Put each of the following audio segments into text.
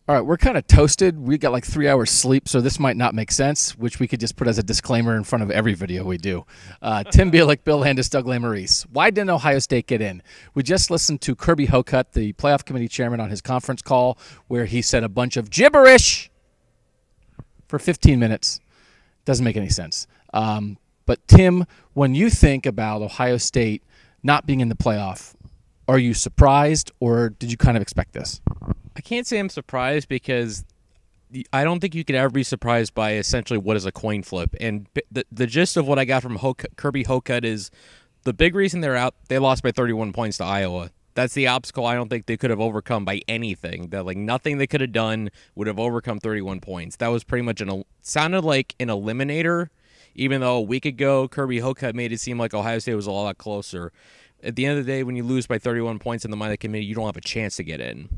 All right, we're kind of toasted. We got like 3 hours sleep, so this might not make sense, which we could just put as a disclaimer in front of every video we do. Tim Bielik, Bill Landis, Doug Lamarice. Why didn't Ohio State get in? We just listened to Kirby Hocutt, the playoff committee chairman, on his conference call where he said a bunch of gibberish for 15 minutes. Doesn't make any sense. But Tim, when you think about Ohio State not being in the playoff, are you surprised or did you kind of expect this? I can't say I'm surprised because I don't think you could ever be surprised by essentially what is a coin flip. And the gist of what I got from Kirby Hocutt is the big reason they're out, they lost by 31 points to Iowa. That's the obstacle I don't think they could have overcome by anything. That nothing they could have done would have overcome 31 points. That was pretty much sounded like an eliminator, even though a week ago Kirby Hocutt made it seem like Ohio State was a lot closer. At the end of the day, when you lose by 31 points in the mind of the committee, you don't have a chance to get in.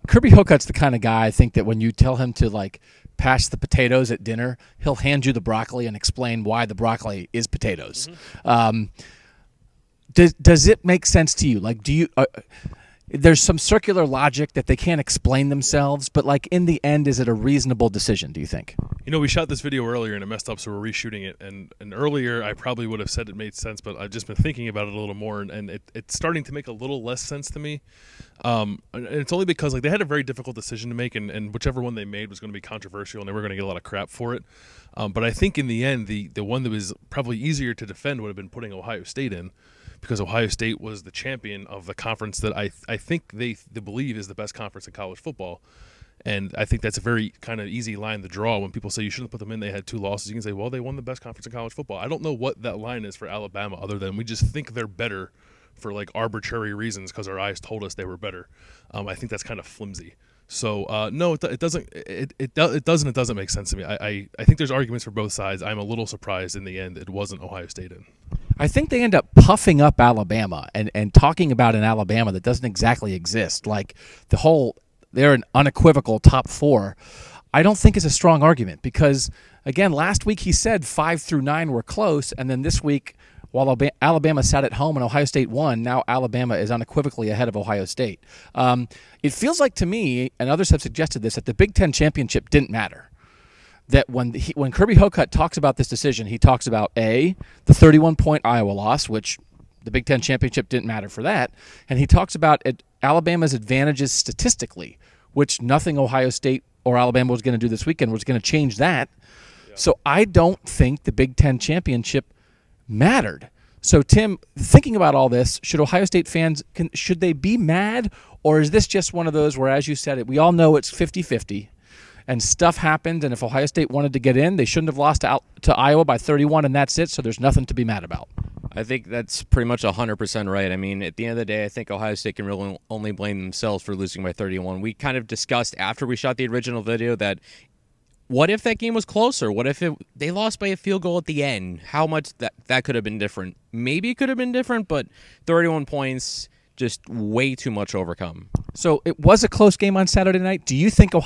Kirby Hocutt's the kind of guy, I think, that when you tell him to pass the potatoes at dinner, he'll hand you the broccoli and explain why the broccoli is potatoes. Mm-hmm. Does it make sense to you? Do you? There's some circular logic that they can't explain themselves, but in the end, is it a reasonable decision, do you think? We shot this video earlier and it messed up, so we're reshooting it. And earlier, I probably would have said it made sense, but I've just been thinking about it a little more, and it's starting to make a little less sense to me. And it's only because they had a very difficult decision to make, and whichever one they made was going to be controversial, and they were going to get a lot of crap for it. But I think in the end, the one that was probably easier to defend would have been putting Ohio State in, because Ohio State was the champion of the conference that I think they believe is the best conference in college football. And I think that's a very kind of easy line to draw. When people say you shouldn't put them in, they had 2 losses, you can say, well, they won the best conference in college football. I don't know what that line is for Alabama other than we just think they're better for arbitrary reasons because our eyes told us they were better. I think that's kind of flimsy. So no, it doesn't. It doesn't make sense to me. I think there's arguments for both sides. I'm a little surprised in the end it wasn't Ohio State in. I think they end up puffing up Alabama and talking about an Alabama that doesn't exactly exist. They're an unequivocal top 4. I don't think is a strong argument because, again, last week he said 5 through 9 were close, and then this week, while Alabama sat at home and Ohio State won, now Alabama is unequivocally ahead of Ohio State. It feels like to me, and others have suggested this, that the Big Ten championship didn't matter. That when Kirby Hocutt talks about this decision, he talks about, A, the 31-point Iowa loss, which the Big Ten championship didn't matter for that, and he talks about Alabama's advantages statistically, which nothing Ohio State or Alabama was going to do this weekend was going to change that. Yeah. So I don't think the Big Ten championship mattered. So, Tim, thinking about all this, should Ohio State fans, should they be mad, or is this just one of those where, as you said, we all know it's 50-50, and stuff happened, and if Ohio State wanted to get in, they shouldn't have lost to Iowa by 31, and that's it, so there's nothing to be mad about? I think that's pretty much 100% right. I mean, at the end of the day, I think Ohio State can really only blame themselves for losing by 31. We kind of discussed after we shot the original video that what if that game was closer? What if they lost by a field goal at the end? How much that could have been different? Maybe it could have been different, but 31 points, just way too much to overcome. So it was a close game on Saturday night. Do you think if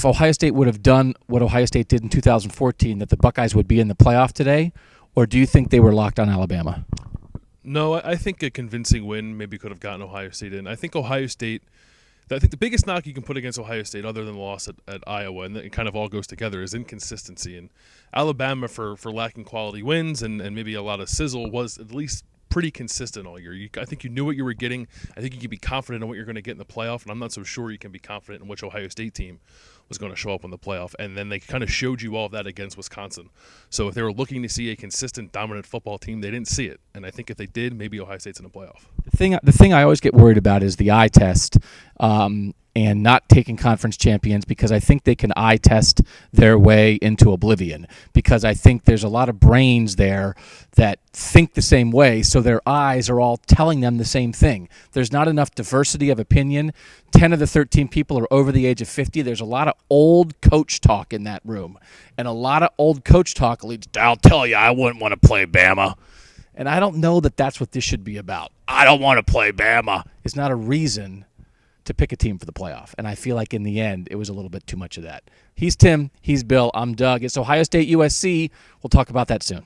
Ohio State would have done what Ohio State did in 2014, that the Buckeyes would be in the playoff today? Or do you think they were locked on Alabama? No, I think a convincing win maybe could have gotten Ohio State in. I think the biggest knock you can put against Ohio State, other than the loss at Iowa, and it kind of all goes together, is inconsistency. And Alabama, for lacking quality wins and maybe a lot of sizzle, was at least pretty consistent all year. I think you knew what you were getting. I think you could be confident in what you're going to get in the playoff, and I'm not so sure you can be confident in which Ohio State team was going to show up in the playoff. And then they kind of showed you all of that against Wisconsin. So if they were looking to see a consistent, dominant football team, they didn't see it. And I think if they did, maybe Ohio State's in the playoff. The thing I always get worried about is the eye test. And not taking conference champions, because I think they can eye test their way into oblivion, because I think there's a lot of brains there that think the same way, so their eyes are all telling them the same thing. There's not enough diversity of opinion. 10 of the 13 people are over the age of 50. There's a lot of old coach talk in that room, and a lot of old coach talk leads to, I'll tell you, I wouldn't want to play Bama. And I don't know that that's what this should be about. I don't want to play Bama. It's not a reason to pick a team for the playoff. And I feel like in the end, it was a little bit too much of that. He's Tim. He's Bill. I'm Doug. It's Ohio State USC. We'll talk about that soon.